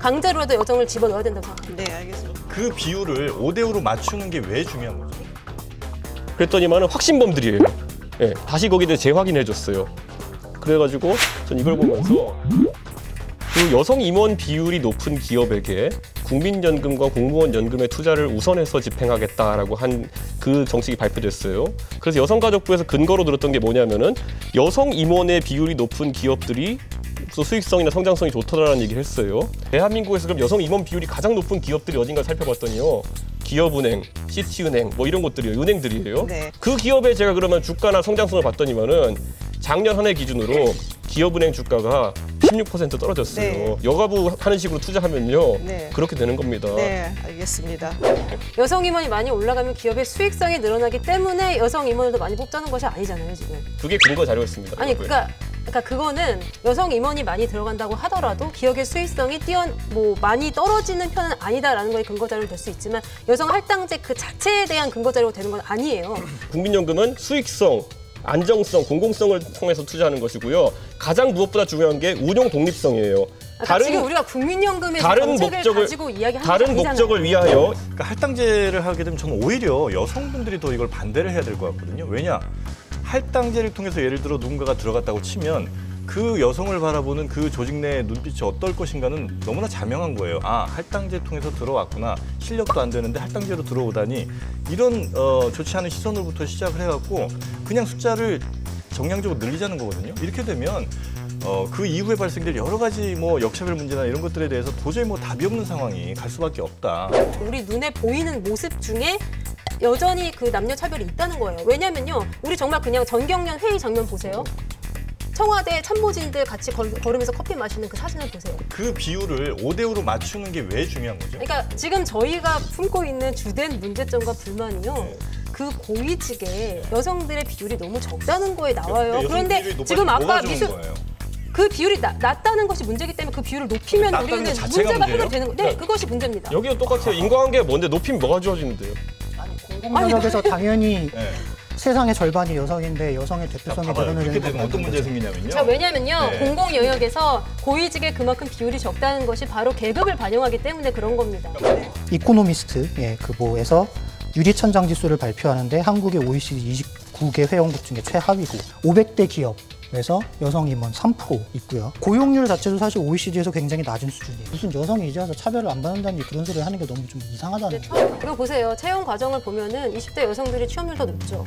강제로라도 여성을 집어넣어야 된다고 생각합니다. 네, 알겠습니다. 그 비율을 5대5로 맞추는 게 왜 중요한 거죠? 그랬더니만은 확신범들이에요. 예, 다시 거기에 대해 재확인해줬어요. 그래가지고 전 이걸 보면서 그 여성 임원 비율이 높은 기업에게 국민연금과 공무원연금의 투자를 우선해서 집행하겠다라고 한 그 정책이 발표됐어요. 그래서 여성가족부에서 근거로 들었던 게 뭐냐면은 여성 임원의 비율이 높은 기업들이 수익성이나 성장성이 좋다라는 얘기를 했어요. 대한민국에서 그럼 여성 임원 비율이 가장 높은 기업들이 어딘가 살펴봤더니요. 기업은행, 시티은행 뭐 이런 것들이에요. 은행들이에요. 네. 그 기업에 제가 그러면 주가나 성장성을 봤더니만은 작년 한 해 기준으로 기업은행 주가가 16% 떨어졌어요. 네. 여가부 하는 식으로 투자하면요. 네. 그렇게 되는 겁니다. 네, 알겠습니다. 여성 임원이 많이 올라가면 기업의 수익성이 늘어나기 때문에 여성 임원을 더 많이 뽑자는 것이 아니잖아요, 지금. 그게 근거 자료였습니다. 아니, 그러니까 그거는 여성 임원이 많이 들어간다고 하더라도 기업의 수익성이 많이 떨어지는 편은 아니다라는 거에 근거 자료로 될 수 있지만 여성 할당제 그 자체에 대한 근거 자료가 되는 건 아니에요. 국민연금은 수익성, 안정성, 공공성을 통해서 투자하는 것이고요. 가장 무엇보다 중요한 게 운용 독립성이에요. 지금 우리가 국민연금의 다른 정책을 가지고 이야기하는 다른 목적을 위하여 그러니까 할당제를 하게 되면 저는 오히려 여성분들이 더 이걸 반대를 해야 될 것 같거든요. 왜냐? 할당제를 통해서 예를 들어 누군가가 들어갔다고 치면 그 여성을 바라보는 그 조직 내의 눈빛이 어떨 것인가는 너무나 자명한 거예요. 아, 할당제 통해서 들어왔구나. 실력도 안 되는데 할당제로 들어오다니 이런 좋지 않은 시선으로부터 시작을 해갖고 그냥 숫자를 정량적으로 늘리자는 거거든요. 이렇게 되면 그 이후에 발생될 여러 가지 역차별 문제나 이런 것들에 대해서 도저히 답이 없는 상황이 갈 수밖에 없다. 우리 눈에 보이는 모습 중에 여전히 그 남녀 차별이 있다는 거예요. 왜냐면요, 우리 정말 그냥 전경련 회의 장면 보세요. 청와대 참모진들 같이 걸으면서 커피 마시는 그 사진을 보세요. 그 비율을 5대5로 맞추는 게 왜 중요한 거죠? 그러니까 지금 저희가 품고 있는 주된 문제점과 불만이요. 그 고위직에 여성들의 비율이 너무 적다는 거에 나와요. 그런데 지금 아까 그 비율이 낮다는 것이 문제이기 때문에 그 비율을 높이면 우리는 문제가 해결되는 거예요. 네, 그것이 문제입니다. 여기는 똑같아요. 인과관계가 뭔데 높이면 뭐가 좋아지는데요? 공공영역에서 당연히 세상의 절반이 여성인데 여성의 대표성이 늘어나는 그렇게 되면 어떤 문제가 생기냐면요. 자, 왜냐면요. 공공 영역에서 고위직에 그만큼 비율이 적다는 것이 바로 계급을 반영하기 때문에 그런 겁니다. 이코노미스트 에서 유리천장 지수를 발표하는데 한국의 OECD 29개 회원국 중에 최하위고 500대 기업에서 여성 임원 3% 있고요. 고용률 자체도 사실 OECD에서 굉장히 낮은 수준이에요. 무슨 여성이 이제 와서 차별을 안 받는다는 그런 소리를 하는 게 너무 좀 이상하다는 거예요. 그리고 보세요. 채용 과정을 보면은 20대 여성들이 취업률 더 높죠.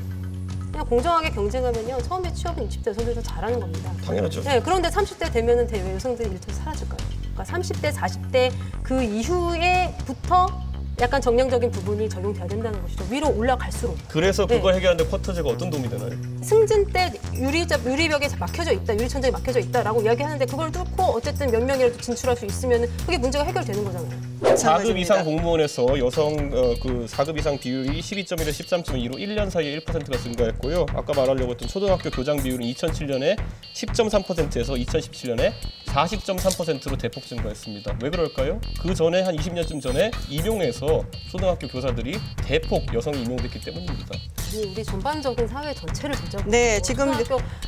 그냥 공정하게 경쟁하면요. 처음에 취업은 20대 여성들이 더 잘하는 겁니다. 당연하죠. 네, 그런데 30대 되면은 여성들이 일터에서 사라질까요? 그러니까 30대, 40대 그 이후에부터 약간 정량적인 부분이 적용돼야 된다는 것이죠. 위로 올라갈수록. 그래서 그걸 해결하는데 쿼터제가 어떤 도움이 되나요? 승진 때 유리벽에 막혀져 있다, 유리천장이 막혀져 있다라고 이야기하는데 그걸 뚫고 어쨌든 몇 명이라도 진출할 수 있으면 그게 문제가 해결되는 거잖아요. 4급 이상 공무원에서 여성 4급 이상 비율이 12.1에서 13.2로 1년 사이에 1%가 증가했고요. 아까 말하려고 했던 초등학교 교장 비율은 2007년에 10.3%에서 2017년에 40.3%로 대폭 증가했습니다. 왜 그럴까요? 그 전에 한 20년쯤 전에 임용해서 초등학교 교사들이 대폭 여성이 임용됐기 때문입니다. 우리 전반적인 사회 전체를 전제하고 네, 지금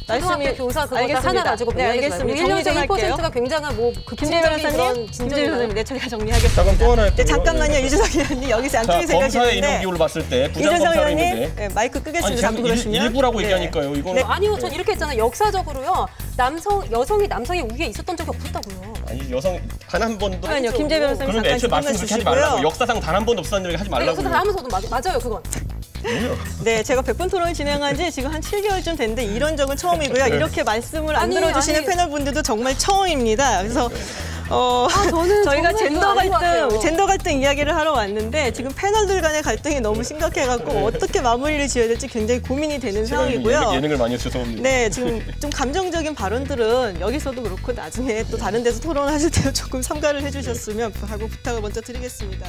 초등학교 교사 그거 하나 가지고 알겠습니다. 정리 좀 할게요. 1%가 굉장한 김재현 변호사님, 김재현 변호사님, 네, 저희가 정리하겠습니다. 잠깐 또 하나 네, 잠깐만요, 이주석 의원님 여기서 양쪽이 생각했는데 검사의 임용 비율을 봤을 때 부장검사로 있는데 네, 마이크 끄겠습니다. 아니, 그러시면 일부라고 얘기하니까요. 이거는 아니요, 전 이렇게 했잖아요. 역사적으로요, 여성이 남성의 우위에 있었던 적이 없었다고요. 아니 여성 단 한 번도 아니요, 김재현 변호사님 그러면 애초에 말씀 그렇게 하지 말라고. 역사상 단 한 번도 없었다는 얘기 하지 말라고. 역사상 하면서도 맞아요, 그건. 네, 제가 100분 토론을 진행한 지 지금 한 7개월쯤 됐는데 이런 적은 처음이고요. 이렇게 말씀을 안 들어주시는 패널분들도 정말 처음입니다. 그래서 저희가 젠더 갈등 이야기를 하러 왔는데 지금 패널들 간의 갈등이 너무 심각해갖고 어떻게 마무리를 지어야 될지 굉장히 고민이 되는 상황이고요. 예능을 많이 해서 죄송합니다. 네, 지금 좀 감정적인 발언들은 여기서도 그렇고 나중에 또 다른 데서 토론하실 때 조금 삼가를 해주셨으면 하고 부탁을 먼저 드리겠습니다.